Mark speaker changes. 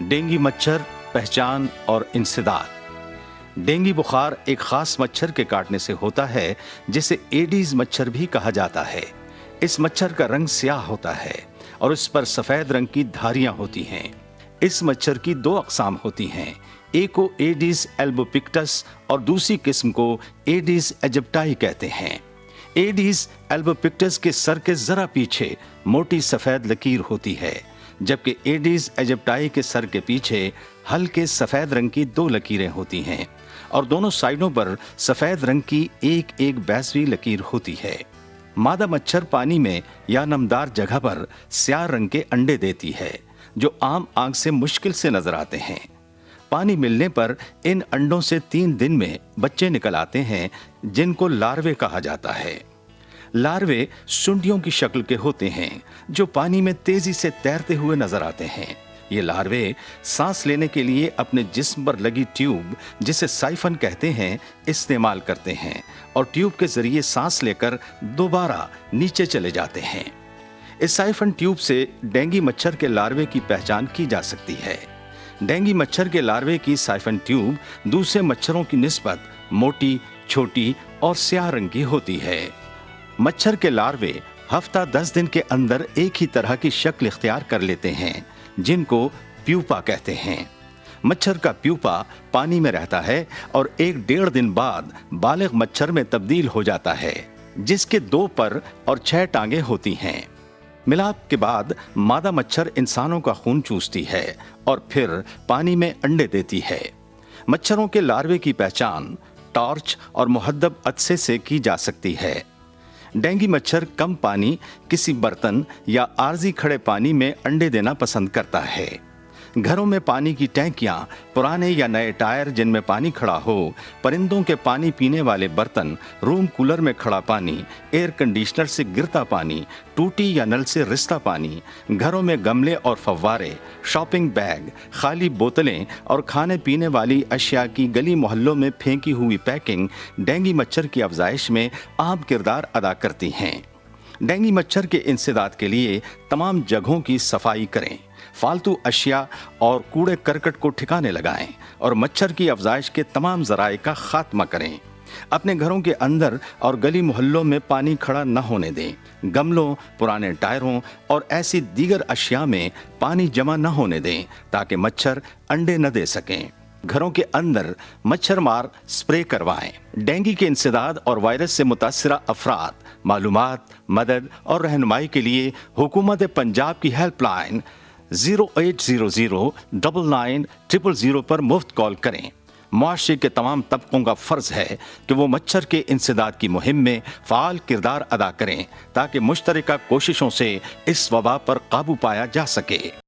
Speaker 1: Dengue मच्छर पहचान और इंसदाद। डेंगू बुखार एक खास मच्छर के काटने से होता है जिसे एडीज मच्छर भी कहा जाता है। इस मच्छर का रंग स्याह होता है और इस पर सफेद रंग की धारियां होती हैं। इस मच्छर की दो अकसाम होती हैं, एक को एडीज एल्बोपिक्टस और दूसरी किस्म को एडीज एजिप्टाई कहते हैं। एडीज एल्बोपिक्टस के सर के जरा पीछे मोटी सफेद लकीर होती है, जबकि एडीज एजिप्टाई के सर के पीछे हल्के सफेद रंग की दो लकीरें होती हैं और दोनों साइडों पर सफेद रंग की एक एक बैसवी लकीर होती है। मादा मच्छर पानी में या नमदार जगह पर स्याह रंग के अंडे देती है जो आम आंख से मुश्किल से नजर आते हैं। पानी मिलने पर इन अंडों से 3 दिन में बच्चे निकल आते हैं जिनको लार्वे कहा जाता है। लार्वे सुंडियों की शक्ल के होते हैं जो पानी में तेजी से तैरते हुए नजर आते हैं। ये लार्वे सांस लेने के लिए अपने जिस्म पर लगी ट्यूब, जिसे साइफन कहते हैं, इस्तेमाल करते हैं और ट्यूब के जरिए सांस लेकर दोबारा नीचे चले जाते हैं। इस साइफन ट्यूब से डेंगू मच्छर के लार्वे की पहचान की जा सकती है। डेंगू मच्छर के लार्वे की साइफन ट्यूब दूसरे मच्छरों की निस्बत मोटी, छोटी और स्याह रंग की होती है। मच्छर के लार्वे हफ्ता 10 दिन के अंदर एक ही तरह की शक्ल इख्तियार कर लेते हैं, जिनको प्यूपा कहते हैं। मच्छर का प्यूपा पानी में रहता है और 1-1.5 दिन बाद बालिग मच्छर में तब्दील हो जाता है, जिसके 2 पर और 6 टांगे होती हैं। मिलाप के बाद मादा मच्छर इंसानों का खून चूसती है और फिर पानी में अंडे देती है। मच्छरों के लार्वे की पहचान टॉर्च और मुहद्दब अदसे से की जा सकती है। डेंगू मच्छर कम पानी, किसी बर्तन या आरजी खड़े पानी में अंडे देना पसंद करता है। घरों में पानी की टैंकियां, पुराने या नए टायर जिनमें पानी खड़ा हो, परिंदों के पानी पीने वाले बर्तन, रूम कूलर में खड़ा पानी, एयर कंडीशनर से गिरता पानी, टूटी या नल से रिसता पानी, घरों में गमले और फव्वारे, शॉपिंग बैग, खाली बोतलें और खाने पीने वाली अशिया की गली मोहल्लों में फेंकी हुई पैकिंग डेंगू मच्छर की अफजाइश में अहम किरदार अदा करती हैं। डेंगू मच्छर के इंसदाद के लिए तमाम जगहों की सफाई करें, फालतू अशिया और कूड़े करकट को ठिकाने लगाएं और मच्छर की अफजाइश के तमाम जराए का खात्मा करें। अपने घरों के अंदर और गली मोहल्लों में पानी खड़ा न होने दें। गमलों, पुराने टायरों और ऐसी दीगर अशिया में पानी जमा न होने दें ताकि मच्छर अंडे न दे सकें। घरों के अंदर मच्छर मार स्प्रे करवाएं। डेंगू के इंसदाद और वायरस से मुतासिरा अफराद मालूमात, मदद और रहनुमाई के लिए हुकूमत पंजाब की हेल्पलाइन 0800-99-000 पर मुफ्त कॉल करें। मुआशरे के तमाम तबकों का फर्ज है कि वो मच्छर के इंसदाद की मुहिम में फ़ाल किरदार अदा करें ताकि मुश्तरका कोशिशों से इस वबा पर काबू पाया जा सके।